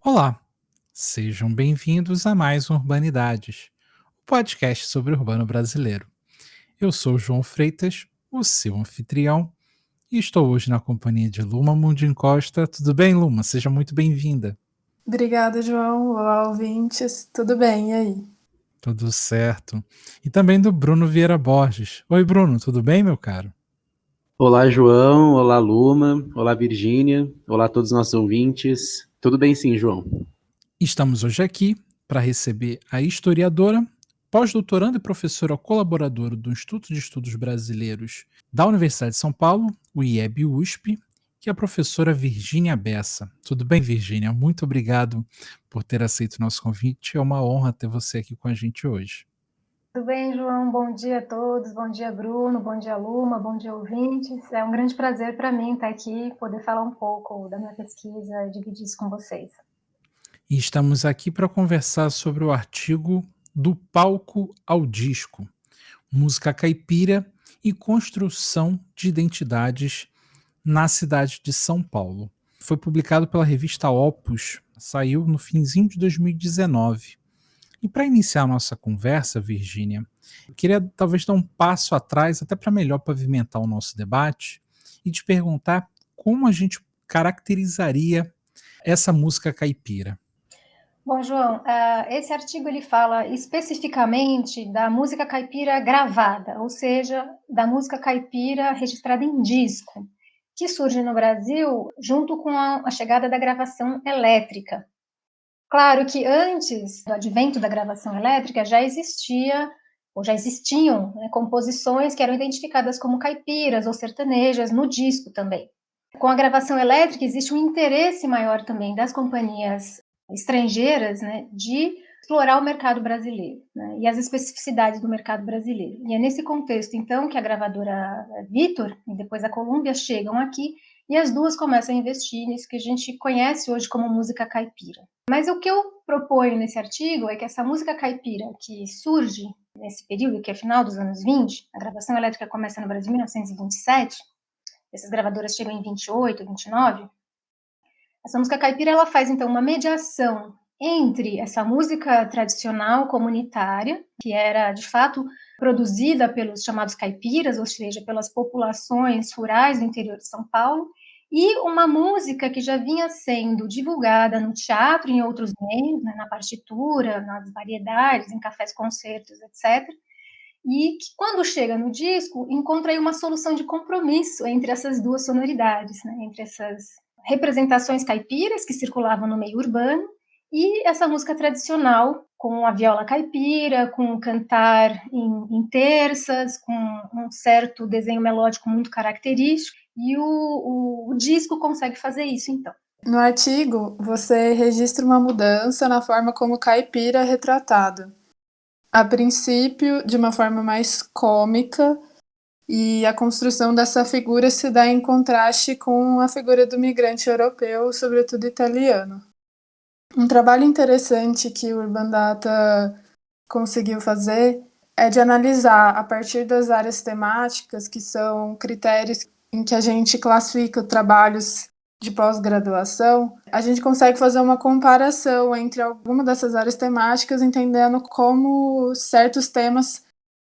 Olá, sejam bem-vindos a mais um Urbanidades, o podcast sobre o urbano brasileiro. Eu sou o João Freitas, o seu anfitrião, e estou hoje na companhia de Luma Mundim Costa. Tudo bem, Luma? Seja muito bem-vinda. Obrigada, João. Olá, ouvintes. Tudo bem? E aí? Tudo certo. E também do Bruno Vieira Borges. Oi, Bruno, tudo bem, meu caro? Olá, João. Olá, Luma. Olá, Virgínia. Olá a todos os nossos ouvintes. Tudo bem sim, João? Estamos hoje aqui para receber a historiadora, pós-doutoranda e professora colaboradora do Instituto de Estudos Brasileiros da Universidade de São Paulo, o IEB-USP, que é a professora Virgínia Bessa. Tudo bem, Virgínia? Muito obrigado por ter aceito o nosso convite. É uma honra ter você aqui com a gente hoje. Tudo bem, João? Bom dia a todos. Bom dia, Bruno. Bom dia, Luma. Bom dia, ouvintes. É um grande prazer para mim estar aqui, poder falar um pouco da minha pesquisa e dividir isso com vocês. E estamos aqui para conversar sobre o artigo Do Palco ao Disco, música caipira e construção de identidades na cidade de São Paulo. Foi publicado pela revista Opus, saiu no finzinho de 2019. E para iniciar a nossa conversa, Virgínia, eu queria talvez dar um passo atrás, até para melhor pavimentar o nosso debate, e te perguntar como a gente caracterizaria essa música caipira. Bom, João, esse artigo ele fala especificamente da música caipira gravada, ou seja, da música caipira registrada em disco, que surge no Brasil junto com a chegada da gravação elétrica. Claro que antes do advento da gravação elétrica já existiam, né, composições que eram identificadas como caipiras ou sertanejas no disco também. Com a gravação elétrica existe um interesse maior também das companhias estrangeiras, né, de explorar o mercado brasileiro, né, e as especificidades do mercado brasileiro. E é nesse contexto, então, que a gravadora Victor e depois a Columbia chegam aqui e as duas começam a investir nisso que a gente conhece hoje como música caipira. Mas o que eu proponho nesse artigo é que essa música caipira que surge nesse período, que é final dos anos 20, a gravação elétrica começa no Brasil em 1927, essas gravadoras chegam em 28, 29, essa música caipira ela faz então uma mediação entre essa música tradicional comunitária, que era de fato produzida pelos chamados caipiras, ou seja, pelas populações rurais do interior de São Paulo, e uma música que já vinha sendo divulgada no teatro, em outros meios, né, na partitura, nas variedades, em cafés, concertos, etc. E que, quando chega no disco, encontra aí uma solução de compromisso entre essas duas sonoridades, né, entre essas representações caipiras que circulavam no meio urbano e essa música tradicional com a viola caipira, com o cantar em terças, com um certo desenho melódico muito característico, e o disco consegue fazer isso, então. No artigo, você registra uma mudança na forma como o caipira é retratado. A princípio, de uma forma mais cômica, e a construção dessa figura se dá em contraste com a figura do migrante europeu, sobretudo italiano. Um trabalho interessante que o Urban Data conseguiu fazer é de analisar, a partir das áreas temáticas, que são critérios em que a gente classifica trabalhos de pós-graduação, a gente consegue fazer uma comparação entre alguma dessas áreas temáticas, entendendo como certos temas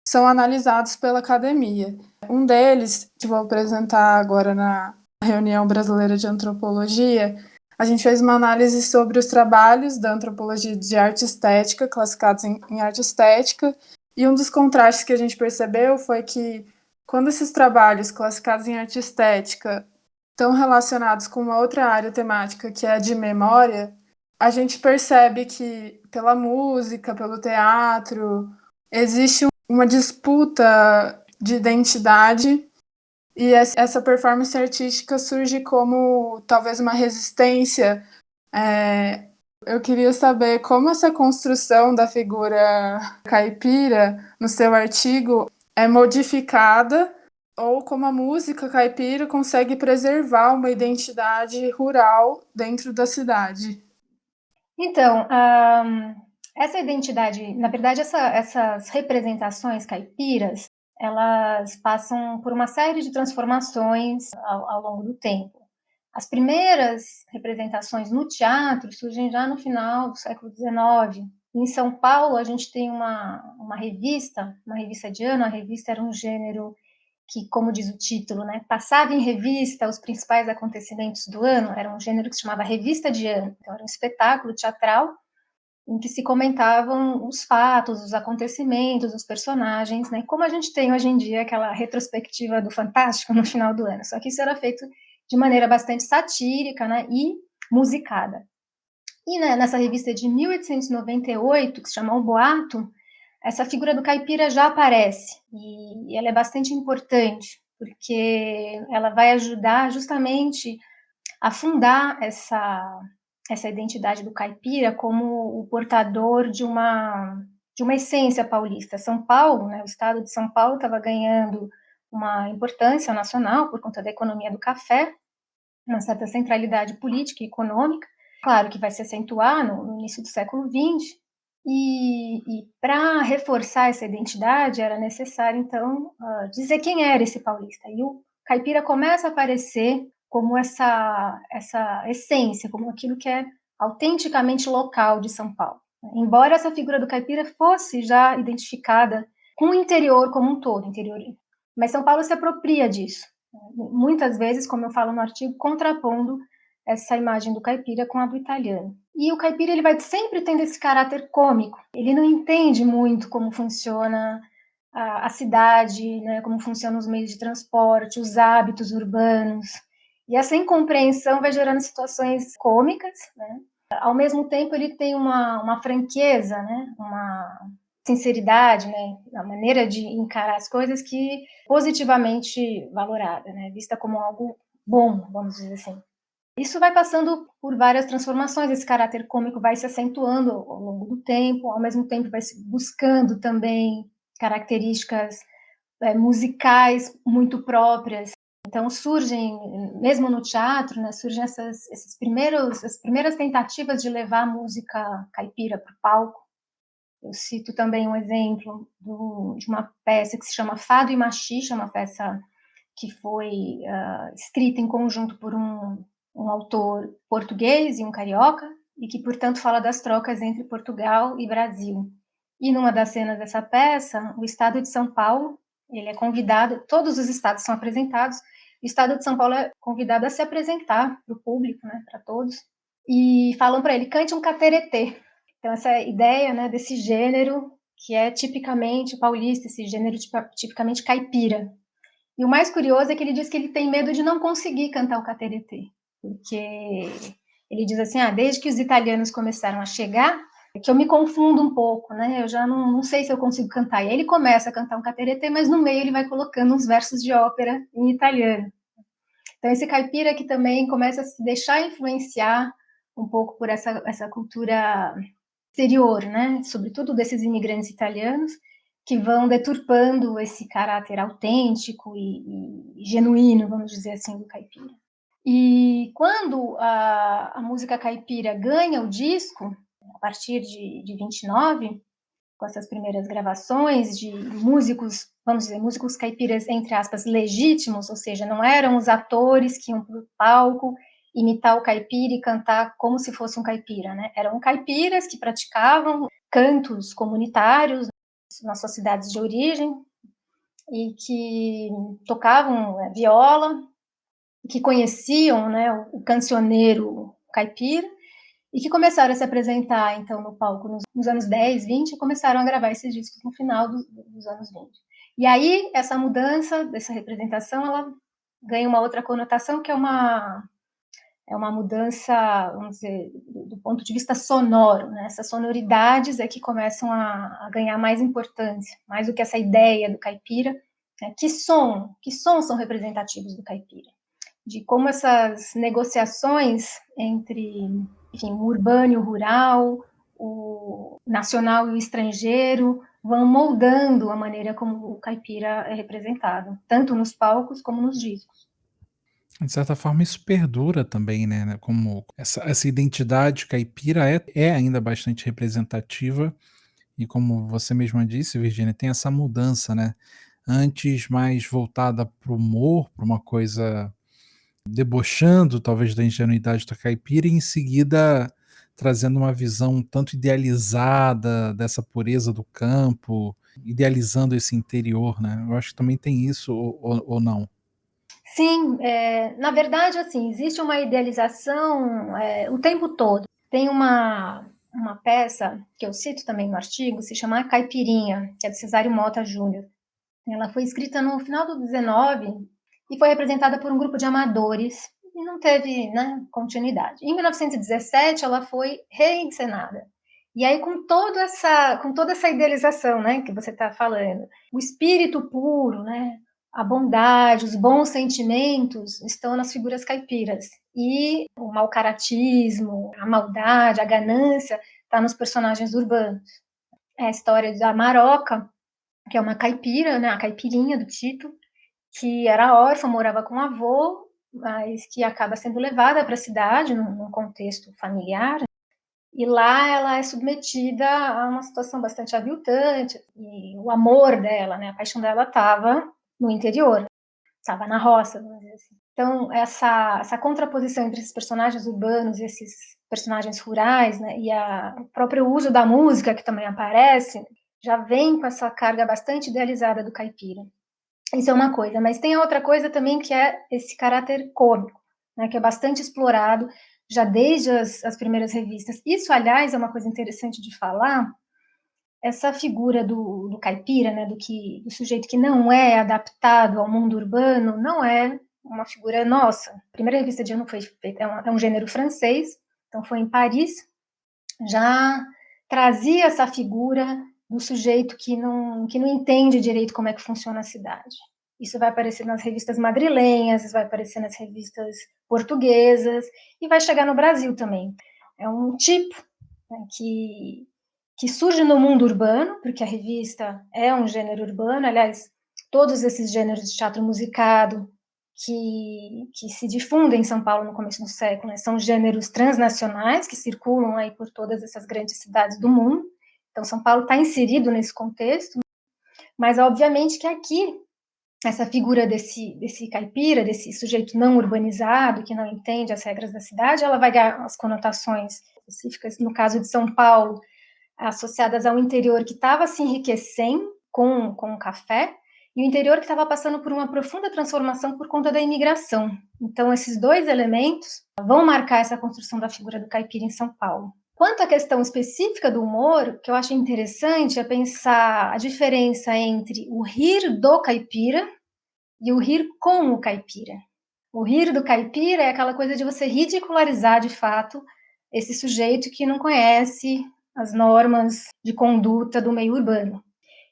são analisados pela academia. Um deles, que vou apresentar agora na reunião brasileira de antropologia, a gente fez uma análise sobre os trabalhos da antropologia de arte estética, classificados em arte estética, e um dos contrastes que a gente percebeu foi que, quando esses trabalhos classificados em arte estética estão relacionados com uma outra área temática, que é a de memória, a gente percebe que, pela música, pelo teatro, existe uma disputa de identidade, e essa performance artística surge como talvez uma resistência. Eu queria saber como essa construção da figura caipira no seu artigo é modificada, ou como a música caipira consegue preservar uma identidade rural dentro da cidade. Então, essa identidade, na verdade, essas representações caipiras, elas passam por uma série de transformações ao longo do tempo. As primeiras representações no teatro surgem já no final do século XIX. Em São Paulo, a gente tem uma revista de ano. A revista era um gênero que, como diz o título, né, passava em revista os principais acontecimentos do ano. Era um gênero que se chamava Revista de Ano. Então, era um espetáculo teatral em que se comentavam os fatos, os acontecimentos, os personagens, né? Como a gente tem hoje em dia aquela retrospectiva do Fantástico no final do ano. Só que isso era feito de maneira bastante satírica, né? E musicada. E né, nessa revista de 1898, que se chama O Boato, essa figura do caipira já aparece. E ela é bastante importante, porque ela vai ajudar justamente a fundar essa identidade do caipira como o portador de uma essência paulista. São Paulo, né, o estado de São Paulo estava ganhando uma importância nacional por conta da economia do café, uma certa centralidade política e econômica, claro que vai se acentuar no início do século XX, e para reforçar essa identidade era necessário, então, dizer quem era esse paulista. E o caipira começa a aparecer como essa essência, como aquilo que é autenticamente local de São Paulo. Embora essa figura do caipira fosse já identificada com o interior como um todo, mas São Paulo se apropria disso. Muitas vezes, como eu falo no artigo, contrapondo essa imagem do caipira com a do italiano. E o caipira ele vai sempre tendo esse caráter cômico. Ele não entende muito como funciona a cidade, né, como funcionam os meios de transporte, os hábitos urbanos. E essa incompreensão vai gerando situações cômicas, né? Ao mesmo tempo, ele tem uma franqueza, né, uma sinceridade, né, a maneira de encarar as coisas que positivamente valorada, né, vista como algo bom, vamos dizer assim. Isso vai passando por várias transformações, esse caráter cômico vai se acentuando ao longo do tempo, ao mesmo tempo vai se buscando também características musicais muito próprias. Então surgem, mesmo no teatro, né, surgem essas primeiras tentativas de levar a música caipira para o palco. Eu cito também um exemplo de uma peça que se chama Fado e Machixe, uma peça que foi escrita em conjunto por um autor português e um carioca, e que, portanto, fala das trocas entre Portugal e Brasil. E numa das cenas dessa peça, o estado de São Paulo, ele é convidado, todos os estados são apresentados, o estado de São Paulo é convidado a se apresentar para o público, né, para todos, e falam para ele, cante um cateretê. Então, essa ideia, né, desse gênero que é tipicamente paulista, esse gênero tipicamente caipira. E o mais curioso é que ele diz que ele tem medo de não conseguir cantar o cateretê, porque ele diz assim, desde que os italianos começaram a chegar, é que eu me confundo um pouco, né? Eu já não sei se eu consigo cantar. E aí ele começa a cantar um cateretê, mas no meio ele vai colocando uns versos de ópera em italiano. Então esse caipira que também começa a se deixar influenciar um pouco por essa cultura exterior, né? Sobretudo desses imigrantes italianos, que vão deturpando esse caráter autêntico e genuíno, vamos dizer assim, do caipira. E quando a música caipira ganha o disco, a partir de 29, com essas primeiras gravações de músicos, vamos dizer, músicos caipiras, entre aspas, legítimos, ou seja, não eram os atores que iam para o palco imitar o caipira e cantar como se fosse um caipira, né? Eram caipiras que praticavam cantos comunitários nas suas cidades de origem e que tocavam viola, que conheciam, né, o cancioneiro caipira e que começaram a se apresentar, então, no palco nos anos 10, 20 e começaram a gravar esses discos no final dos anos 20. E aí, essa mudança dessa representação, ela ganha uma outra conotação, que é uma mudança, vamos dizer, do ponto de vista sonoro, né? Essas sonoridades é que começam a ganhar mais importância, mais do que essa ideia do caipira, né? Que sons são representativos do caipira? De como essas negociações entre, enfim, o urbano e o rural, o nacional e o estrangeiro, vão moldando a maneira como o caipira é representado, tanto nos palcos como nos discos. De certa forma, isso perdura também, né, como essa identidade caipira é ainda bastante representativa e como você mesma disse, Virgínia, tem essa mudança, né, antes mais voltada para o humor, para uma coisa debochando talvez da ingenuidade da caipira e em seguida trazendo uma visão um tanto idealizada dessa pureza do campo, idealizando esse interior, né. Eu acho que também tem isso ou não? Sim, na verdade, assim, existe uma idealização, o tempo todo. Tem uma peça que eu cito também no artigo, se chama A Caipirinha, que é do Cesário Mota Júnior. Ela foi escrita no final do 19 e foi representada por um grupo de amadores e não teve, né, continuidade. Em 1917, ela foi reencenada. E aí, com toda essa idealização, né, que você está falando, o espírito puro, né, a bondade, os bons sentimentos estão nas figuras caipiras. E o mau caratismo, a maldade, a ganância está nos personagens urbanos. É a história da Maroca, que é uma caipira, né, a caipirinha do título, que era órfã, morava com o avô, mas que acaba sendo levada para a cidade, num contexto familiar, e lá ela é submetida a uma situação bastante aviltante, e o amor dela, né, a paixão dela estava no interior, estava na roça, vamos dizer assim. Então, essa contraposição entre esses personagens urbanos e esses personagens rurais, né, e o próprio uso da música, que também aparece, já vem com essa carga bastante idealizada do caipira. Isso é uma coisa, mas tem a outra coisa também que é esse caráter cômico, né, que é bastante explorado já desde as primeiras revistas. Isso, aliás, é uma coisa interessante de falar, essa figura do caipira, né, do sujeito que não é adaptado ao mundo urbano, não é uma figura nossa. A primeira revista de ano foi feita, é um gênero francês, então foi em Paris, já trazia essa figura do sujeito que não entende direito como é que funciona a cidade. Isso vai aparecer nas revistas madrilenhas, vai aparecer nas revistas portuguesas e vai chegar no Brasil também. É um tipo, né, que surge no mundo urbano, porque a revista é um gênero urbano, aliás, todos esses gêneros de teatro musicado que se difundem em São Paulo no começo do século, né, são gêneros transnacionais que circulam aí por todas essas grandes cidades do mundo. Então, São Paulo está inserido nesse contexto, mas obviamente que aqui essa figura desse caipira, desse sujeito não urbanizado, que não entende as regras da cidade, ela vai ganhar as conotações específicas, no caso de São Paulo, associadas ao interior que estava se enriquecendo com o café, e o interior que estava passando por uma profunda transformação por conta da imigração. Então, esses dois elementos vão marcar essa construção da figura do caipira em São Paulo. Quanto à questão específica do humor, o que eu acho interessante é pensar a diferença entre o rir do caipira e o rir com o caipira. O rir do caipira é aquela coisa de você ridicularizar, de fato, esse sujeito que não conhece as normas de conduta do meio urbano.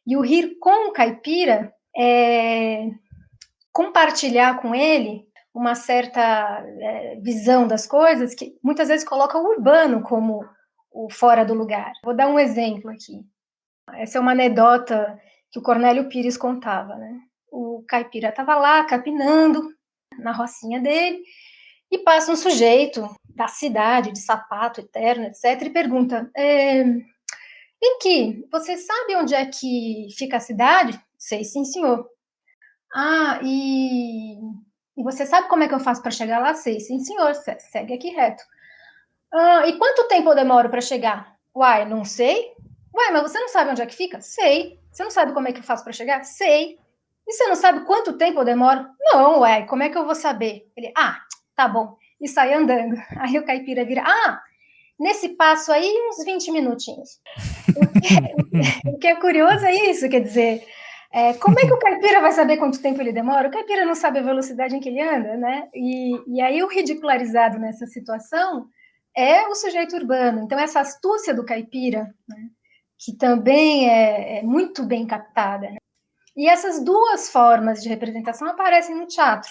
E o rir com o caipira é compartilhar com ele uma certa visão das coisas que muitas vezes coloca o urbano como o fora do lugar. Vou dar um exemplo aqui. Essa é uma anedota que o Cornélio Pires contava, né? O caipira estava lá capinando na rocinha dele e passa um sujeito da cidade, de sapato eterno, etc., e pergunta: Enki, você sabe onde é que fica a cidade? Sei, sim, senhor. Ah, e você sabe como é que eu faço para chegar lá? Sei, sim, senhor. Segue aqui reto. Ah, e quanto tempo eu demoro para chegar? Uai, não sei. Uai, mas você não sabe onde é que fica? Sei. Você não sabe como é que eu faço para chegar? Sei. E você não sabe quanto tempo eu demoro? Não, uai, como é que eu vou saber? Ele, tá bom. E sai andando. Aí o caipira vira, nesse passo aí, uns 20 minutinhos. O que é curioso é isso, quer dizer, como é que o caipira vai saber quanto tempo ele demora? O caipira não sabe a velocidade em que ele anda, né? E aí o ridicularizado nessa situação é o sujeito urbano. Então, essa astúcia do caipira, né, que também é muito bem captada, né? E essas duas formas de representação aparecem no teatro.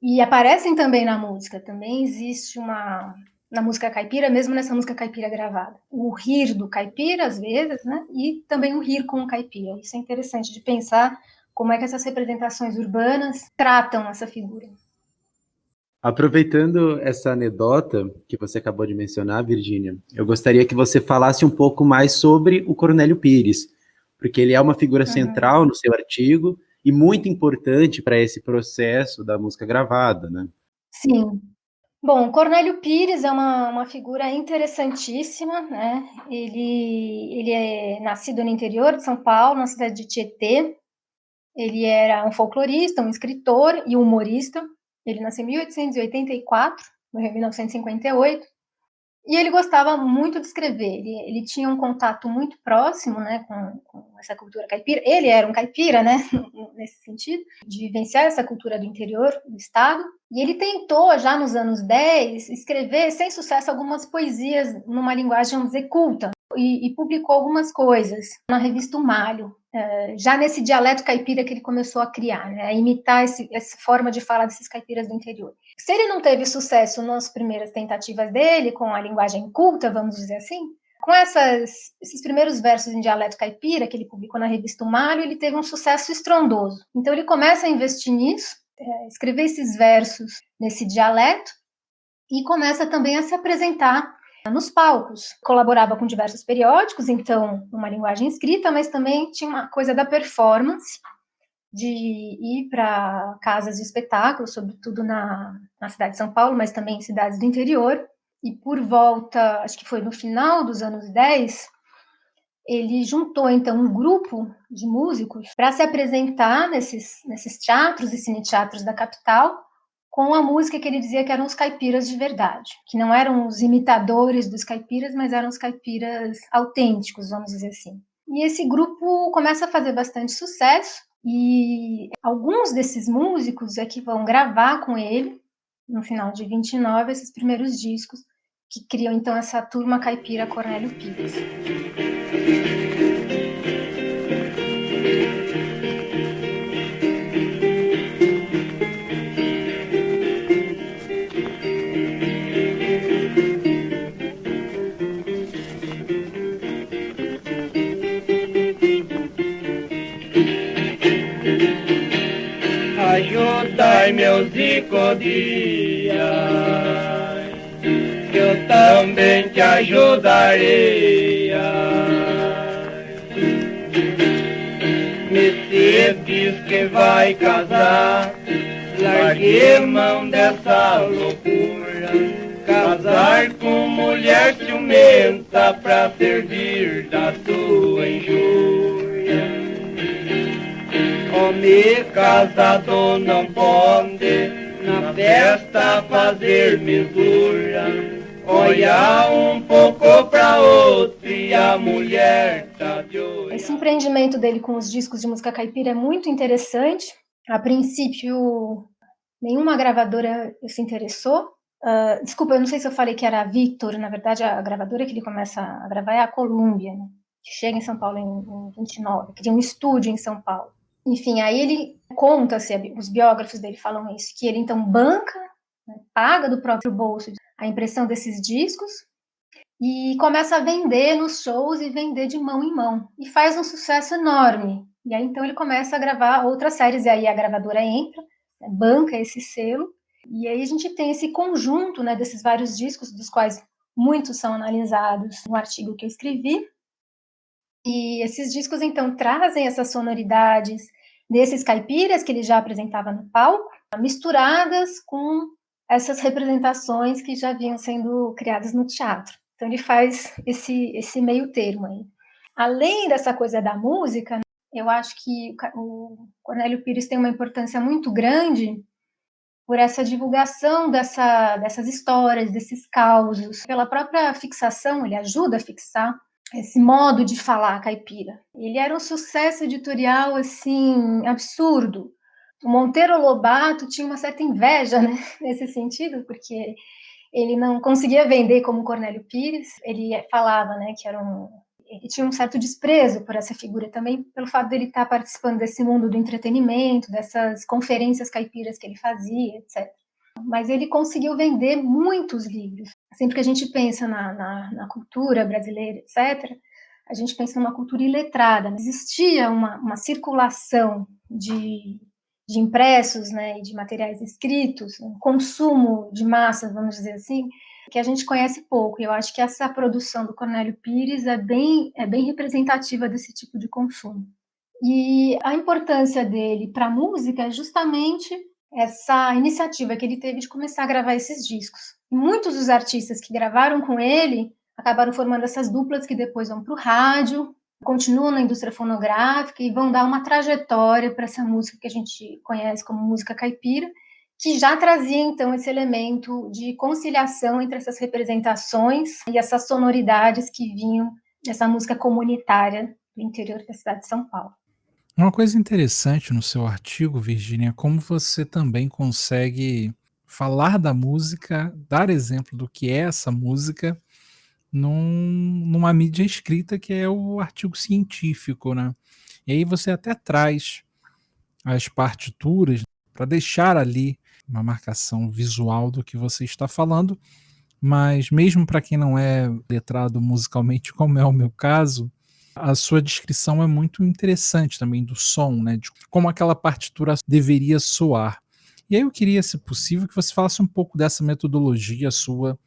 E aparecem também na música. Também existe na música caipira, mesmo nessa música caipira gravada. O rir do caipira, às vezes, né? E também o rir com o caipira. Isso é interessante de pensar como é que essas representações urbanas tratam essa figura. Aproveitando essa anedota que você acabou de mencionar, Virgínia, eu gostaria que você falasse um pouco mais sobre o Cornélio Pires, porque ele é uma figura central no seu artigo e muito importante para esse processo da música gravada, né? Sim. Bom, Cornélio Pires é uma figura interessantíssima, né? Ele é nascido no interior de São Paulo, na cidade de Tietê. Ele era um folclorista, um escritor e humorista. Ele nasceu em 1884, morreu em 1958. E ele gostava muito de escrever, ele tinha um contato muito próximo, né, com essa cultura caipira. Ele era um caipira, né, nesse sentido, de vivenciar essa cultura do interior do estado. E ele tentou, já nos anos 10, escrever, sem sucesso, algumas poesias numa linguagem, vamos dizer, culta. E publicou algumas coisas na revista O Malho, já nesse dialeto caipira que ele começou a criar, né, a imitar essa forma de falar desses caipiras do interior. Se ele não teve sucesso nas primeiras tentativas dele, com a linguagem culta, vamos dizer assim, com esses primeiros versos em dialeto caipira, que ele publicou na revista O Malho, ele teve um sucesso estrondoso. Então ele começa a investir nisso, escrever esses versos nesse dialeto, e começa também a se apresentar nos palcos. Colaborava com diversos periódicos, então, numa linguagem escrita, mas também tinha uma coisa da performance, de ir para casas de espetáculo, sobretudo na cidade de São Paulo, mas também em cidades do interior. E por volta, acho que foi no final dos anos 10, ele juntou, então, um grupo de músicos para se apresentar nesses teatros e cine-teatros da capital, com a música que ele dizia que eram os caipiras de verdade, que não eram os imitadores dos caipiras, mas eram os caipiras autênticos, vamos dizer assim. E esse grupo começa a fazer bastante sucesso, e alguns desses músicos é que vão gravar com ele, no final de 29, esses primeiros discos, que criam então essa turma caipira Cornélio Pires. Ajudai meus Icodias, que eu também te ajudarei. Mercedes que vai casar, largue mão dessa loucura, casar com mulher ciumenta pra servir da tua injúria. Homem casado não pode na festa fazer mistura. Olha um pouco pra outra e a mulher tá de olho. Esse empreendimento dele com os discos de música caipira é muito interessante. A princípio, nenhuma gravadora se interessou. Desculpa, eu não sei se eu falei que era a Victor. Na verdade, a gravadora que ele começa a gravar é a Columbia, né, que chega em São Paulo em 29, cria um estúdio em São Paulo. Enfim, aí ele conta-se, os biógrafos dele falam isso, que ele então banca, né, paga do próprio bolso a impressão desses discos e começa a vender nos shows e vender de mão em mão. E faz um sucesso enorme. E aí então ele começa a gravar outras séries, e aí a gravadora entra, né, banca esse selo, e aí a gente tem esse conjunto, né, desses vários discos, dos quais muitos são analisados no artigo que eu escrevi. E esses discos, então, trazem essas sonoridades desses caipiras que ele já apresentava no palco, misturadas com essas representações que já vinham sendo criadas no teatro. Então, ele faz esse meio termo aí. Além dessa coisa da música, eu acho que o Cornélio Pires tem uma importância muito grande por essa divulgação dessas histórias, desses causos. Pela própria fixação, ele ajuda a fixar esse modo de falar caipira. Ele era um sucesso editorial, assim, absurdo. O Monteiro Lobato tinha uma certa inveja, né, nesse sentido, porque ele não conseguia vender como Cornélio Pires. Ele falava, né, que ele tinha um certo desprezo por essa figura também, pelo fato dele estar participando desse mundo do entretenimento, dessas conferências caipiras que ele fazia, etc. Mas ele conseguiu vender muitos livros. Sempre que a gente pensa na cultura brasileira, etc., a gente pensa numa cultura iletrada. Existia uma circulação de de impressos, né, e de materiais escritos, um consumo de massa, vamos dizer assim, que a gente conhece pouco. E eu acho que essa produção do Cornélio Pires é bem representativa desse tipo de consumo. E a importância dele para a música é justamente essa iniciativa que ele teve de começar a gravar esses discos. E muitos dos artistas que gravaram com ele acabaram formando essas duplas que depois vão para o rádio, continuam na indústria fonográfica e vão dar uma trajetória para essa música que a gente conhece como música caipira, que já trazia então esse elemento de conciliação entre essas representações e essas sonoridades que vinham dessa música comunitária do interior da cidade de São Paulo. Uma coisa interessante no seu artigo, Virgínia, é como você também consegue falar da música, dar exemplo do que é essa música numa mídia escrita que é o artigo científico, né? E aí você até traz as partituras para deixar ali uma marcação visual do que você está falando, mas mesmo para quem não é letrado musicalmente, como é o meu caso, a sua descrição é muito interessante também do som, né, de como aquela partitura deveria soar. E aí eu queria, se possível, que você falasse um pouco dessa metodologia sua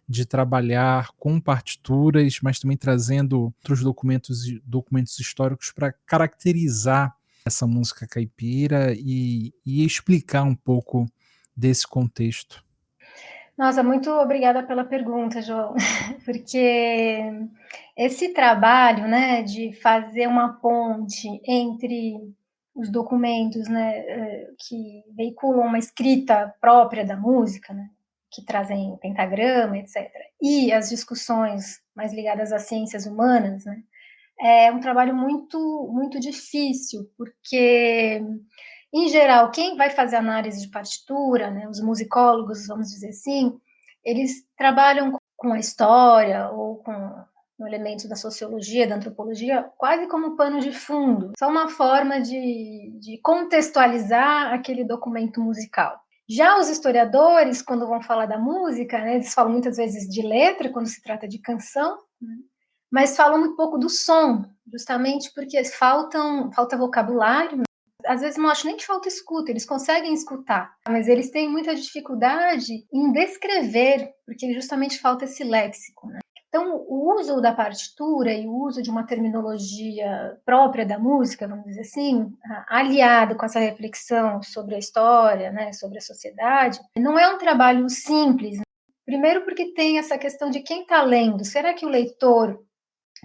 de trabalhar com partituras, mas também trazendo outros documentos históricos para caracterizar essa música caipira e explicar um pouco desse contexto. Nossa, muito obrigada pela pergunta, João, porque esse trabalho, né, de fazer uma ponte entre os documentos, né, que veiculam uma escrita própria da música, né, que trazem pentagrama, etc., e as discussões mais ligadas às ciências humanas, né, é um trabalho muito difícil, porque, em geral, quem vai fazer análise de partitura, né, os musicólogos, vamos dizer assim, eles trabalham com a história ou com elementos da sociologia, da antropologia, quase como pano de fundo, só uma forma de contextualizar aquele documento musical. Já os historiadores, quando vão falar da música, né, eles falam muitas vezes de letra, quando se trata de canção, né, mas falam muito pouco do som, justamente porque falta vocabulário. Às vezes não acho nem que falta escuta, eles conseguem escutar, mas eles têm muita dificuldade em descrever, porque justamente falta esse léxico, né? Então, o uso da partitura e o uso de uma terminologia própria da música, vamos dizer assim, aliado com essa reflexão sobre a história, né, sobre a sociedade, não é um trabalho simples. Primeiro porque tem essa questão de quem está lendo. Será que o leitor...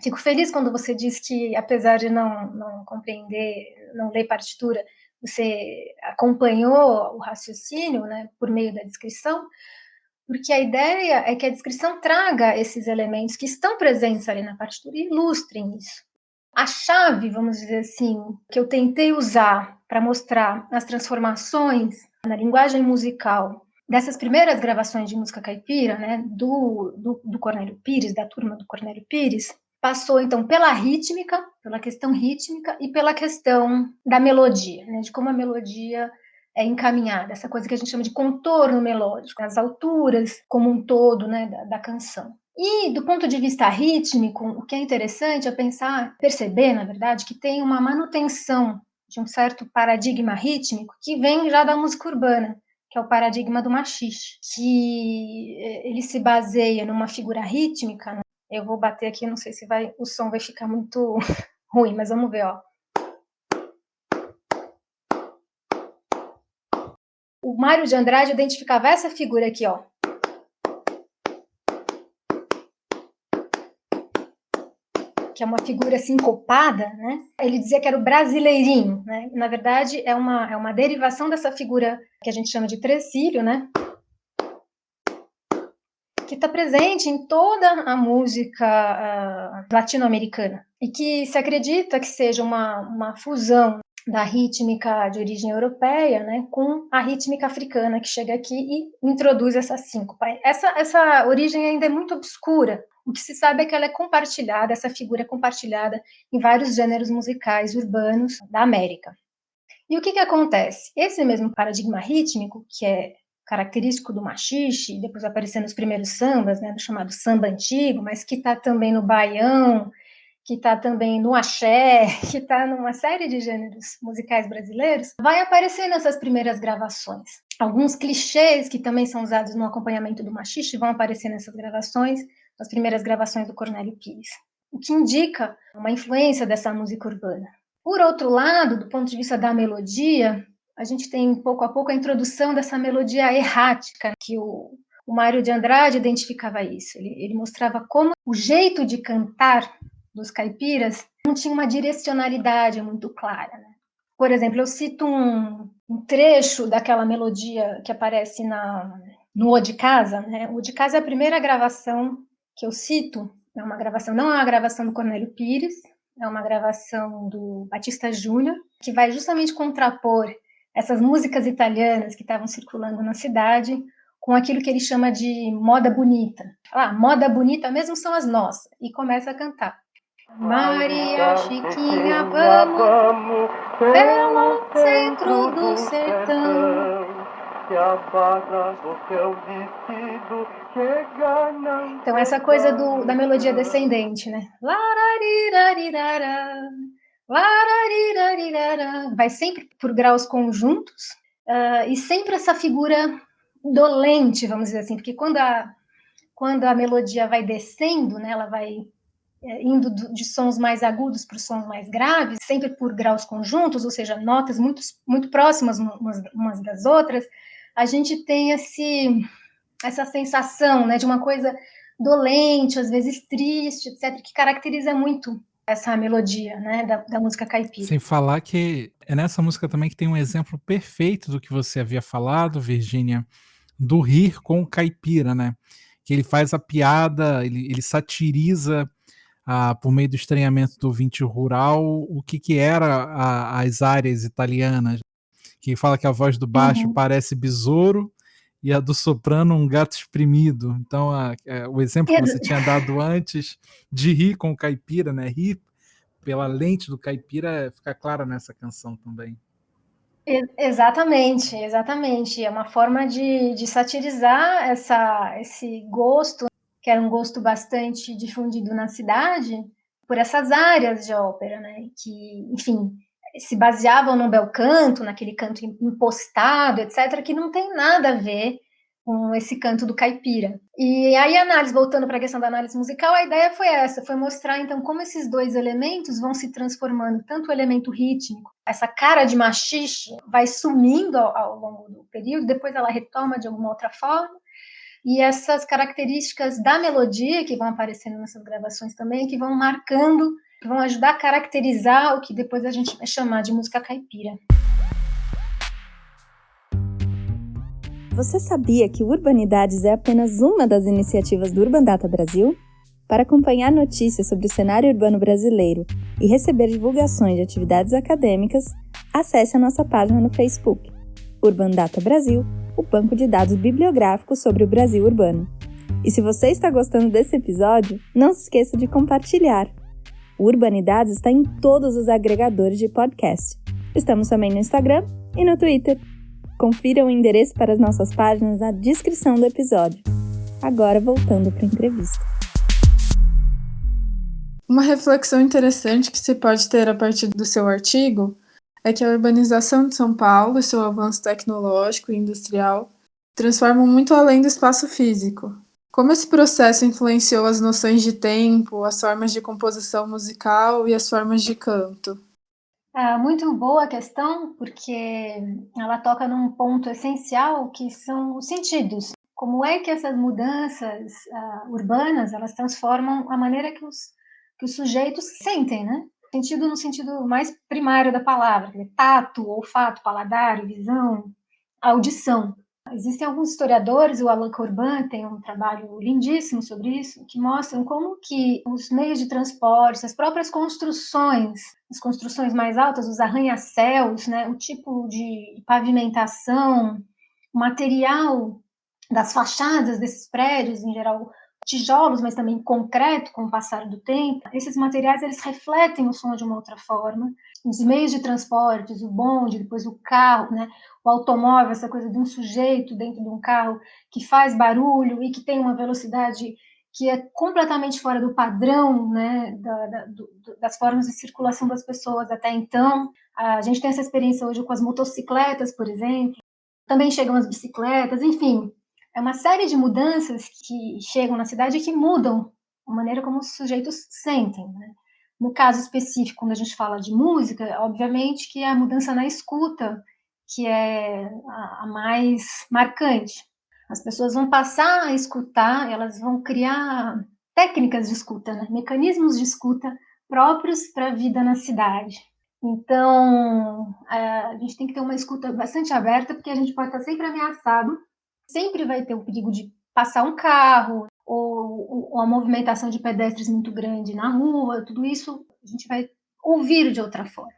Fico feliz quando você diz que, apesar de não compreender, não ler partitura, você acompanhou o raciocínio, né, por meio da descrição, porque a ideia é que a descrição traga esses elementos que estão presentes ali na partitura e ilustrem isso. A chave, vamos dizer assim, que eu tentei usar para mostrar as transformações na linguagem musical dessas primeiras gravações de música caipira, né, do Cornélio Pires, da turma do Cornélio Pires, passou então pela rítmica, pela questão rítmica e pela questão da melodia, né, de como a melodia é encaminhada, essa coisa que a gente chama de contorno melódico, as alturas como um todo, né, da canção. E do ponto de vista rítmico, o que é interessante é perceber, na verdade, que tem uma manutenção de um certo paradigma rítmico que vem já da música urbana, que é o paradigma do machixe, que ele se baseia numa figura rítmica, né? Eu vou bater aqui, não sei se o som vai ficar muito ruim, mas vamos ver, ó. O Mário de Andrade identificava essa figura aqui, ó. Que é uma figura sincopada, né? Ele dizia que era o brasileirinho, né? Na verdade, é uma derivação dessa figura que a gente chama de trecílio, né? Que está presente em toda a música latino-americana e que se acredita que seja uma fusão da rítmica de origem europeia, né, com a rítmica africana que chega aqui e introduz essa síncopa. Essa origem ainda é muito obscura. O que se sabe é que ela é compartilhada, essa figura é compartilhada em vários gêneros musicais urbanos da América. E o que acontece? Esse mesmo paradigma rítmico, que é característico do machixe, depois aparecendo nos primeiros sambas, né, do chamado samba antigo, mas que está também no baião que está também no axé, que está numa série de gêneros musicais brasileiros, vai aparecer nessas primeiras gravações. Alguns clichês que também são usados no acompanhamento do maxixe vão aparecer nessas gravações, nas primeiras gravações do Cornélio Pires, o que indica uma influência dessa música urbana. Por outro lado, do ponto de vista da melodia, a gente tem pouco a pouco a introdução dessa melodia errática, que o Mário de Andrade identificava isso. Ele mostrava como o jeito de cantar dos caipiras não tinha uma direcionalidade muito clara, né? Por exemplo, eu cito um trecho daquela melodia que aparece no O de Casa, né? O de Casa é a primeira gravação que eu cito, é uma gravação, não é uma gravação do Cornélio Pires, é uma gravação do Batista Júnior, que vai justamente contrapor essas músicas italianas que estavam circulando na cidade com aquilo que ele chama de moda bonita. Moda bonita mesmo são as nossas, e começa a cantar. Maria Chiquinha, vamos pelo centro do sertão. Que a barra do teu vestido chega não. Então, essa coisa da melodia descendente, né? Lararirarirara, lararirarirara. Vai sempre por graus conjuntos, e sempre essa figura dolente, vamos dizer assim, porque quando a melodia vai descendo, né, ela vai indo de sons mais agudos para os sons mais graves, sempre por graus conjuntos, ou seja, notas muito, muito próximas umas das outras, a gente tem essa sensação, né, de uma coisa dolente, às vezes triste, etc., que caracteriza muito essa melodia, né, da música caipira. Sem falar que é nessa música também que tem um exemplo perfeito do que você havia falado, Virgínia, do rir com o caipira, né? Que ele faz a piada, ele satiriza por meio do estranhamento do ouvinte rural o que era as áreas italianas, que fala que a voz do baixo parece besouro e a do soprano um gato espremido. Então, o exemplo que você tinha dado antes de rir com o caipira, né? Rir pela lente do caipira fica clara nessa canção também. Exatamente. É uma forma de satirizar esse gosto, que era um gosto bastante difundido na cidade, por essas áreas de ópera, né? Que, enfim, se baseavam no bel canto, naquele canto impostado, etc., que não tem nada a ver com esse canto do caipira. E aí, voltando para a questão da análise musical, a ideia foi mostrar, então, como esses dois elementos vão se transformando, tanto o elemento rítmico, essa cara de maxixe vai sumindo ao longo do período, depois ela retoma de alguma outra forma, e essas características da melodia que vão aparecendo nessas gravações também, que vão marcando, que vão ajudar a caracterizar o que depois a gente vai chamar de música caipira. Você sabia que o Urbanidades é apenas uma das iniciativas do Urban Data Brasil? Para acompanhar notícias sobre o cenário urbano brasileiro e receber divulgações de atividades acadêmicas, acesse a nossa página no Facebook, Urban Data Brasil, o banco de dados bibliográficos sobre o Brasil urbano. E se você está gostando desse episódio, não se esqueça de compartilhar. O Urbanidades está em todos os agregadores de podcast. Estamos também no Instagram e no Twitter. Confira o endereço para as nossas páginas na descrição do episódio. Agora, voltando para a entrevista. Uma reflexão interessante que se pode ter a partir do seu artigo é que a urbanização de São Paulo e seu avanço tecnológico e industrial transformam muito além do espaço físico. Como esse processo influenciou as noções de tempo, as formas de composição musical e as formas de canto? Muito boa a questão, porque ela toca num ponto essencial, que são os sentidos. Como é que essas mudanças urbanas, elas transformam a maneira que os sujeitos sentem, né? Sentido no sentido mais primário da palavra, tato, olfato, paladar, visão, audição. Existem alguns historiadores, o Alain Corbin tem um trabalho lindíssimo sobre isso, que mostram como que os meios de transporte, as próprias construções, as construções mais altas, os arranha-céus, né, o tipo de pavimentação, o material das fachadas desses prédios, em geral tijolos, mas também concreto com o passar do tempo, esses materiais eles refletem o som de uma outra forma. Os meios de transportes, o bonde, depois o carro, né? O automóvel, essa coisa de um sujeito dentro de um carro que faz barulho e que tem uma velocidade que é completamente fora do padrão, né, das formas de circulação das pessoas até então. A gente tem essa experiência hoje com as motocicletas, por exemplo, também chegam as bicicletas, enfim, é uma série de mudanças que chegam na cidade e que mudam a maneira como os sujeitos sentem, né? No caso específico, quando a gente fala de música, obviamente que é a mudança na escuta, que é a mais marcante. As pessoas vão passar a escutar, elas vão criar técnicas de escuta, né? Mecanismos de escuta próprios para a vida na cidade. Então, a gente tem que ter uma escuta bastante aberta, porque a gente pode estar sempre ameaçado, sempre vai ter o perigo de passar um carro, ou a movimentação de pedestres muito grande na rua, tudo isso a gente vai ouvir de outra forma.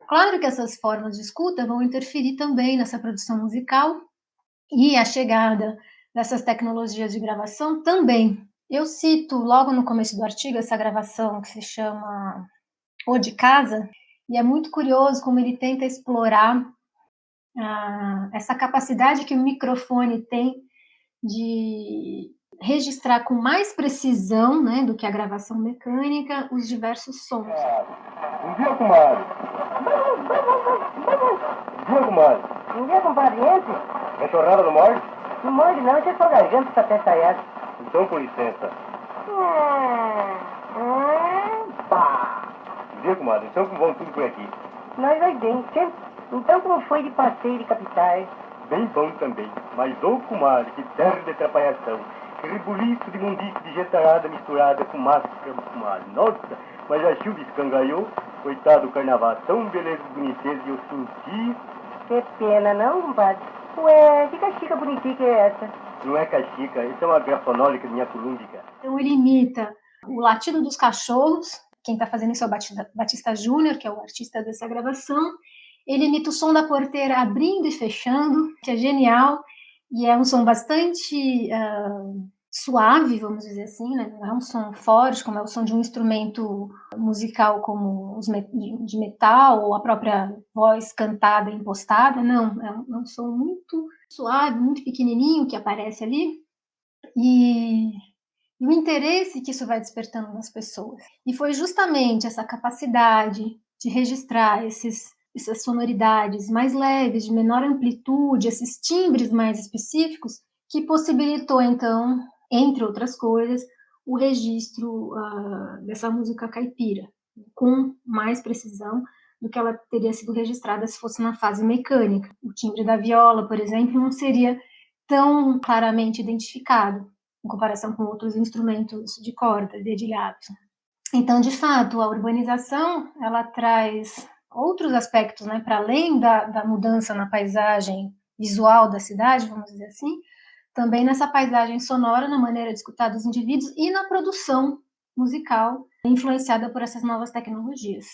Claro que essas formas de escuta vão interferir também nessa produção musical, e a chegada dessas tecnologias de gravação também. Eu cito logo no começo do artigo essa gravação que se chama O de Casa, e é muito curioso como ele tenta explorar essa capacidade que o microfone tem de registrar com mais precisão, né, do que a gravação mecânica, os diversos sons. Bom dia, comadre. Bom dia, comadre. Bom dia, compadre. Entre. Enxurrada no morte? Não morde não, isso é só garganta pra até saiado. Então, com licença. Pá. Bom dia, comadre. Então, como vão tudo por aqui? Nós vai bem, sempre. Então, como foi de passeio de capitais? Bem bom também. Mas, ô, comadre, que terra de atrapalhação. Que rebuliço de mundice de gentarada misturada com máscara, comadre. Nossa, mas a chuva escangalhou. Coitado do carnaval, tão beleza e boniteza e eu senti. Que pena, não, compadre? Ué, que caxica bonitinha que é essa? Não é caxica, isso é uma grafonólica minha colúmbica. Então ele imita o latido dos cachorros, quem está fazendo isso é o Batista Júnior, que é o artista dessa gravação. Ele imita o som da porteira abrindo e fechando, que é genial, e é um som bastante suave, vamos dizer assim, né? Não é um som forte, como é o som de um instrumento musical como os de metal, ou a própria voz cantada e impostada, não, é um som muito suave, muito pequenininho que aparece ali, e o interesse que isso vai despertando nas pessoas. E foi justamente essa capacidade de registrar essas sonoridades mais leves, de menor amplitude, esses timbres mais específicos, que possibilitou, então, entre outras coisas, o registro dessa música caipira, com mais precisão do que ela teria sido registrada se fosse na fase mecânica. O timbre da viola, por exemplo, não seria tão claramente identificado, em comparação com outros instrumentos de corda, dedilhados. Então, de fato, a urbanização, ela traz outros aspectos, né, para além da mudança na paisagem visual da cidade, vamos dizer assim, também nessa paisagem sonora, na maneira de escutar dos indivíduos e na produção musical influenciada por essas novas tecnologias.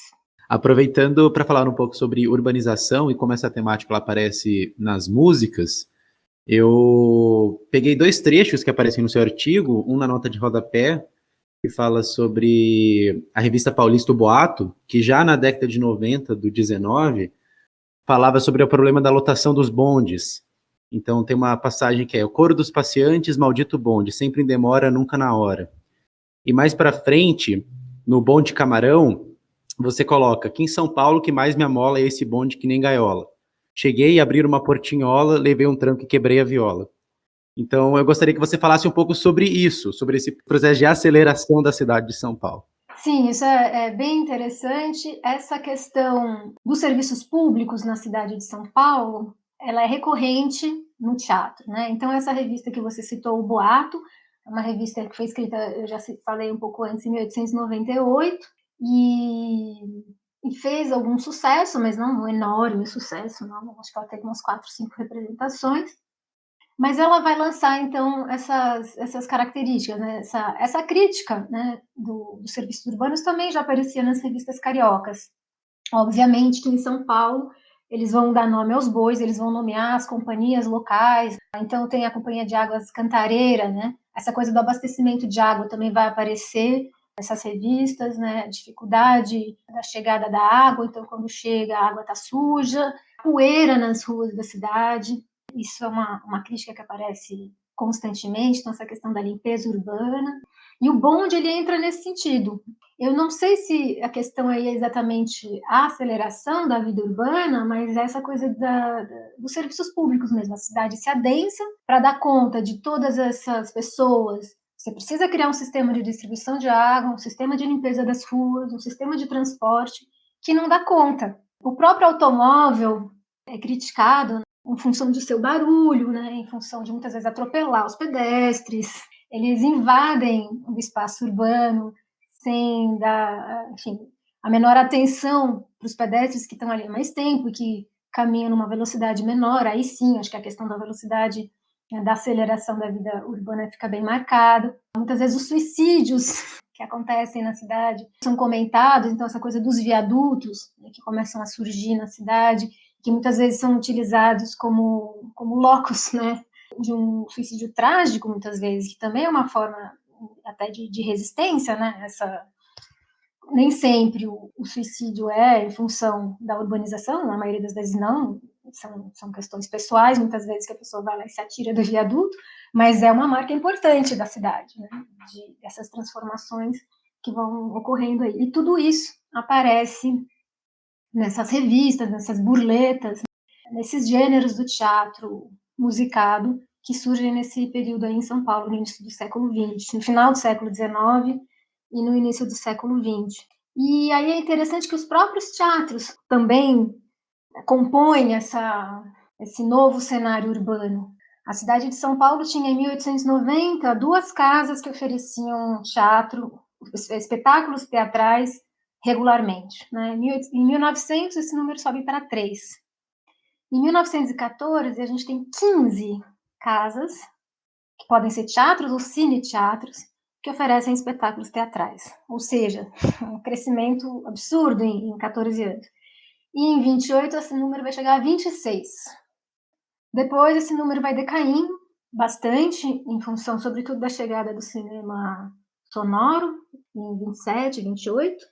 Aproveitando para falar um pouco sobre urbanização e como essa temática ela aparece nas músicas, eu peguei 2 trechos que aparecem no seu artigo, um na nota de rodapé, que fala sobre a revista paulista O Boato, que já na década de 90, do 19, falava sobre o problema da lotação dos bondes. Então tem uma passagem que é: o coro dos passeantes, maldito bonde, sempre em demora, nunca na hora. E mais para frente, no bonde Camarão, você coloca: aqui em São Paulo, que mais me amola é esse bonde que nem gaiola. Cheguei a abrir uma portinhola, levei um tranco e quebrei a viola. Então, eu gostaria que você falasse um pouco sobre isso, sobre esse processo de aceleração da cidade de São Paulo. Sim, isso é bem interessante. Essa questão dos serviços públicos na cidade de São Paulo, ela é recorrente no teatro, né? Então, essa revista que você citou, O Boato, é uma revista que foi escrita, eu já falei um pouco antes, em 1898, e fez algum sucesso, mas não um enorme sucesso, não. Acho que ela teve umas 4, 5 representações. Mas ela vai lançar, então, essas características, né? Essa crítica, né, dos serviços urbanos também já aparecia nas revistas cariocas. Obviamente que em São Paulo eles vão dar nome aos bois, eles vão nomear as companhias locais. Então tem a Companhia de Águas Cantareira, né? Essa coisa do abastecimento de água também vai aparecer nessas revistas, né? A dificuldade da chegada da água, então quando chega a água está suja, poeira nas ruas da cidade. Isso é uma crítica que aparece constantemente, então essa questão da limpeza urbana, e o bonde ele entra nesse sentido. Eu não sei se a questão aí é exatamente a aceleração da vida urbana, mas essa coisa dos serviços públicos mesmo. A cidade se adensa para dar conta de todas essas pessoas. Você precisa criar um sistema de distribuição de água, um sistema de limpeza das ruas, um sistema de transporte que não dá conta. O próprio automóvel é criticado em função do seu barulho, né, em função de muitas vezes atropelar os pedestres. Eles invadem o espaço urbano sem dar, enfim, a menor atenção para os pedestres que estão ali há mais tempo e que caminham numa velocidade menor. Aí sim, acho que a questão da velocidade, da aceleração da vida urbana fica bem marcado. Muitas vezes os suicídios que acontecem na cidade são comentados, então essa coisa dos viadutos, né, que começam a surgir na cidade, que muitas vezes são utilizados como locus, né, de um suicídio trágico, muitas vezes, que também é uma forma até de resistência, né, nem sempre o suicídio é em função da urbanização, na maioria das vezes não, são questões pessoais, muitas vezes que a pessoa vai lá e se atira do viaduto, mas é uma marca importante da cidade, né, dessas transformações que vão ocorrendo aí. E tudo isso aparece nessas revistas, nessas burletas, nesses gêneros do teatro musicado que surgem nesse período aí em São Paulo, no início do século XX, no final do século XIX e no início do século XX. E aí é interessante que os próprios teatros também compõem esse novo cenário urbano. A cidade de São Paulo tinha, em 1890, 2 casas que ofereciam teatro, espetáculos teatrais regularmente, né? Em 1900, esse número sobe para 3. Em 1914, a gente tem 15 casas, que podem ser teatros ou cine-teatros, que oferecem espetáculos teatrais. Ou seja, um crescimento absurdo em 14 anos. E em 28, esse número vai chegar a 26. Depois, esse número vai decaindo bastante, em função, sobretudo, da chegada do cinema sonoro, em 27, 28.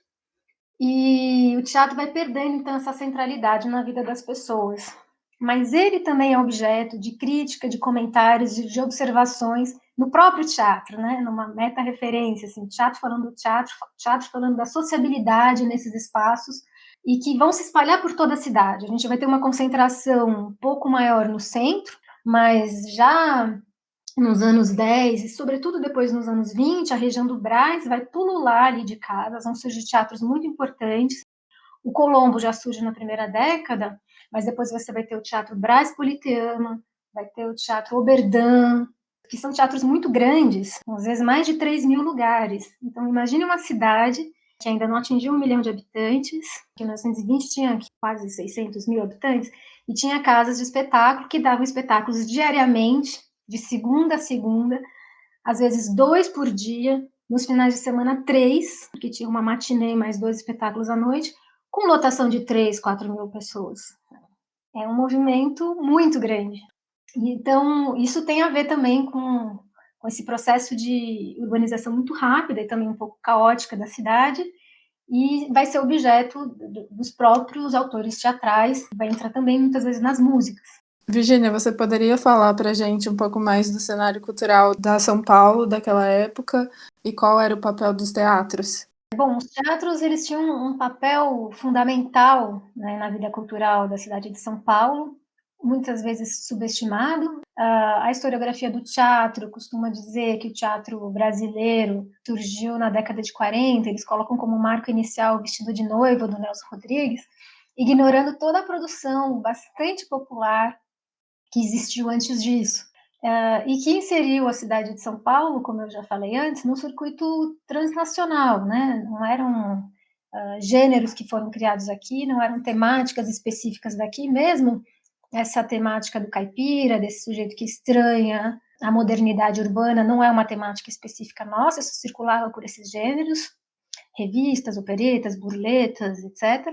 E o teatro vai perdendo, então, essa centralidade na vida das pessoas. Mas ele também é objeto de crítica, de comentários, de observações no próprio teatro, né? Numa meta-referência, assim, teatro falando do teatro falando da sociabilidade nesses espaços, e que vão se espalhar por toda a cidade. A gente vai ter uma concentração um pouco maior no centro, mas já nos anos 10 e, sobretudo, depois nos anos 20, a região do Brás vai pulular ali de casas, vão surgir teatros muito importantes. O Colombo já surge na primeira década, mas depois você vai ter o Teatro Brás Politeama, vai ter o Teatro Oberdan, que são teatros muito grandes, às vezes mais de 3 mil lugares. Então, imagine uma cidade que ainda não atingiu 1 milhão de habitantes, que em 1920 tinha quase 600 mil habitantes, e tinha casas de espetáculo que davam espetáculos diariamente, de segunda a segunda, às vezes 2 por dia, nos finais de semana 3, porque tinha uma matinê mais 2 espetáculos à noite, com lotação de 3, 4 mil pessoas. É um movimento muito grande. Então, isso tem a ver também com esse processo de urbanização muito rápida e também um pouco caótica da cidade, e vai ser objeto dos próprios autores teatrais, vai entrar também muitas vezes nas músicas. Virgínia, você poderia falar para a gente um pouco mais do cenário cultural da São Paulo daquela época e qual era o papel dos teatros? Bom, os teatros eles tinham um papel fundamental, né, na vida cultural da cidade de São Paulo, muitas vezes subestimado. A historiografia do teatro costuma dizer que o teatro brasileiro surgiu na década de 40, eles colocam como marco inicial o Vestido de Noiva, do Nelson Rodrigues, ignorando toda a produção bastante popular que existiu antes disso. E que inseriu a cidade de São Paulo, como eu já falei antes, num circuito transnacional, né? Não eram gêneros que foram criados aqui, não eram temáticas específicas daqui, mesmo essa temática do caipira, desse sujeito que estranha a modernidade urbana, não é uma temática específica nossa, isso circulava por esses gêneros, revistas, operetas, burletas, etc.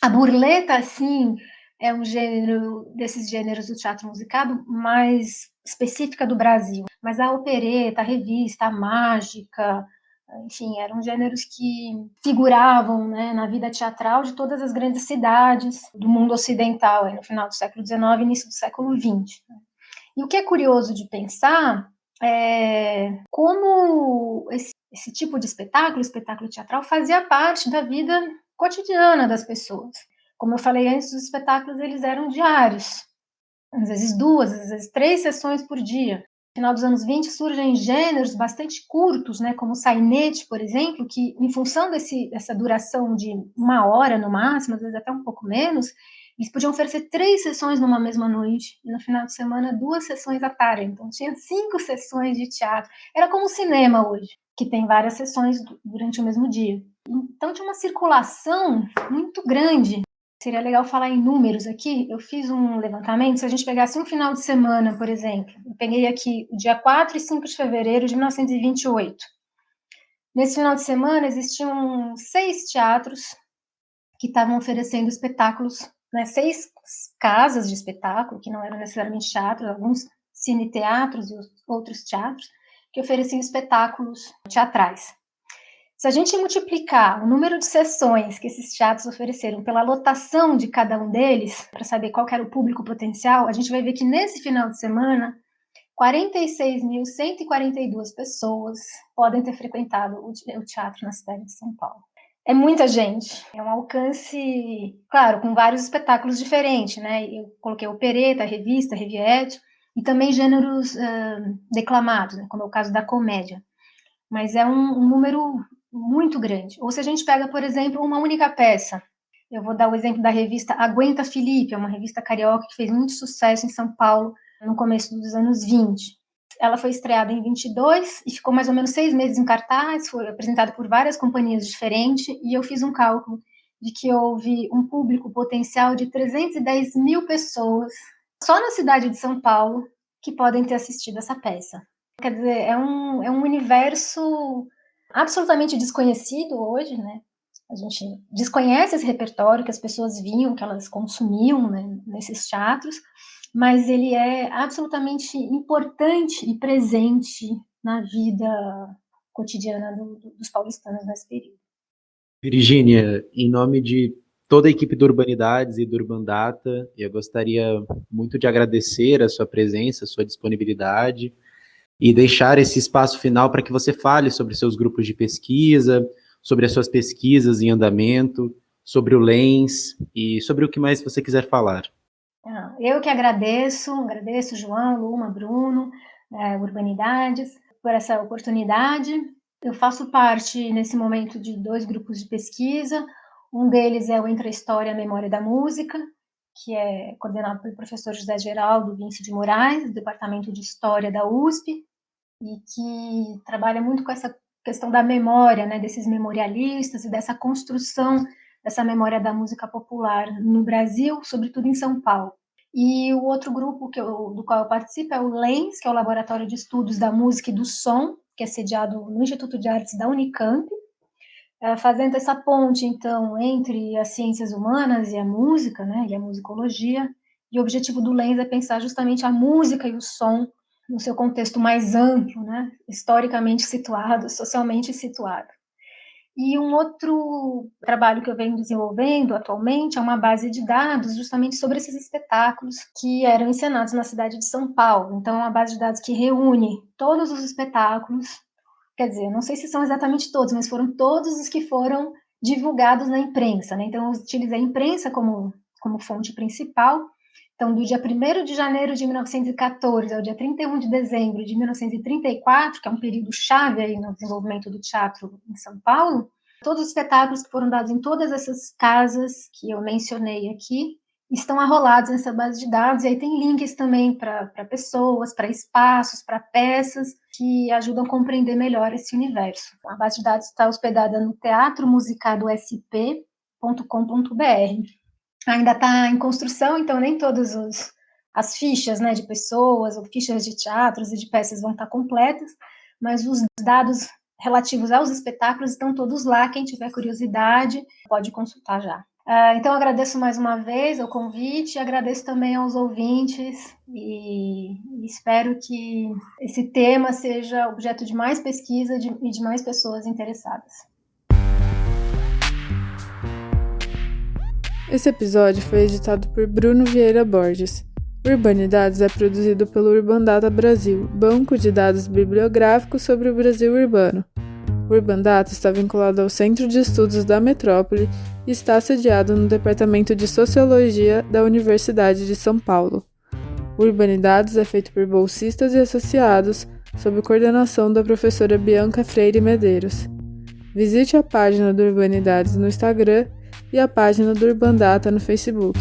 A burleta, assim, é um gênero desses gêneros do teatro musicado mais específica do Brasil. Mas a opereta, a revista, a mágica, enfim, eram gêneros que figuravam, né, na vida teatral de todas as grandes cidades do mundo ocidental, aí no final do século XIX e início do século XX. E o que é curioso de pensar é como esse tipo de espetáculo teatral, fazia parte da vida cotidiana das pessoas. Como eu falei antes, os espetáculos eles eram diários, às vezes 2, às vezes 3 sessões por dia. No final dos anos 20 surgem gêneros bastante curtos, né, como o sainete, por exemplo, que em função dessa duração de 1 hora no máximo, às vezes até um pouco menos, eles podiam oferecer 3 sessões numa mesma noite, e no final de semana 2 sessões à tarde. Então tinha 5 sessões de teatro. Era como o cinema hoje, que tem várias sessões durante o mesmo dia. Então tinha uma circulação muito grande. Seria legal falar em números aqui. Eu fiz um levantamento, se a gente pegasse um final de semana, por exemplo, eu peguei aqui o dia 4 e 5 de fevereiro de 1928. Nesse final de semana existiam 6 teatros que estavam oferecendo espetáculos, né, 6 casas de espetáculo, que não eram necessariamente teatros, alguns cine-teatros e outros teatros, que ofereciam espetáculos teatrais. Se a gente multiplicar o número de sessões que esses teatros ofereceram pela lotação de cada um deles, para saber qual era o público potencial, a gente vai ver que nesse final de semana, 46.142 pessoas podem ter frequentado o teatro na cidade de São Paulo. É muita gente, é um alcance, claro, com vários espetáculos diferentes, né? Eu coloquei opereta, revista, reviete, e também gêneros declamados, né? Como é o caso da comédia. Mas é um número muito grande. Ou se a gente pega, por exemplo, uma única peça. Eu vou dar o exemplo da revista Aguenta Felipe, é uma revista carioca que fez muito sucesso em São Paulo no começo dos anos 20. Ela foi estreada em 22 e ficou mais ou menos 6 meses em cartaz, foi apresentada por várias companhias diferentes, e eu fiz um cálculo de que houve um público potencial de 310 mil pessoas, só na cidade de São Paulo, que podem ter assistido essa peça. Quer dizer, é um universo absolutamente desconhecido hoje, né? A gente desconhece esse repertório que as pessoas vinham, que elas consumiam, né, nesses teatros, mas ele é absolutamente importante e presente na vida cotidiana dos paulistanos nesse período. Virgínia, em nome de toda a equipe do Urbanidades e do Urbandata, eu gostaria muito de agradecer a sua presença, a sua disponibilidade e deixar esse espaço final para que você fale sobre seus grupos de pesquisa, sobre as suas pesquisas em andamento, sobre o LENS e sobre o que mais você quiser falar. Eu que agradeço João, Luma, Bruno, Urbanidades, por essa oportunidade. Eu faço parte, nesse momento, de 2 grupos de pesquisa. Um deles é o Entre a História e a Memória da Música, que é coordenado pelo professor José Geraldo Vince de Moraes, do Departamento de História da USP, e que trabalha muito com essa questão da memória, né, desses memorialistas e dessa construção dessa memória da música popular no Brasil, sobretudo em São Paulo. E o outro grupo do qual eu participo é o LENS, que é o Laboratório de Estudos da Música e do Som, que é sediado no Instituto de Artes da Unicamp, fazendo essa ponte, então, entre as ciências humanas e a música, né, e a musicologia. E o objetivo do LENS é pensar justamente a música e o som no seu contexto mais amplo, né, historicamente situado, socialmente situado. E um outro trabalho que eu venho desenvolvendo atualmente é uma base de dados justamente sobre esses espetáculos que eram encenados na cidade de São Paulo. Então, é uma base de dados que reúne todos os espetáculos, quer dizer, não sei se são exatamente todos, mas foram todos os que foram divulgados na imprensa, né? Então, eu utilizei a imprensa como fonte principal. Então, do dia 1º de janeiro de 1914 ao dia 31 de dezembro de 1934, que é um período chave aí no desenvolvimento do teatro em São Paulo, todos os espetáculos que foram dados em todas essas casas que eu mencionei aqui estão arrolados nessa base de dados, e aí tem links também para pessoas, para espaços, para peças, que ajudam a compreender melhor esse universo. A base de dados está hospedada no teatromusicadosp.com.br. Ainda está em construção, então nem todas as fichas, né, de pessoas ou fichas de teatros e de peças vão estar completas, mas os dados relativos aos espetáculos estão todos lá. Quem tiver curiosidade pode consultar já. Então, agradeço mais uma vez o convite, agradeço também aos ouvintes e espero que esse tema seja objeto de mais pesquisa e de mais pessoas interessadas. Esse episódio foi editado por Bruno Vieira Borges. Urbanidades é produzido pelo Urbandata Brasil, banco de dados bibliográficos sobre o Brasil urbano. O Urbandata está vinculado ao Centro de Estudos da Metrópole e está sediado no Departamento de Sociologia da Universidade de São Paulo. O Urbanidades é feito por bolsistas e associados, sob coordenação da professora Bianca Freire Medeiros. Visite a página do Urbanidades no Instagram e a página do Urbandata no Facebook.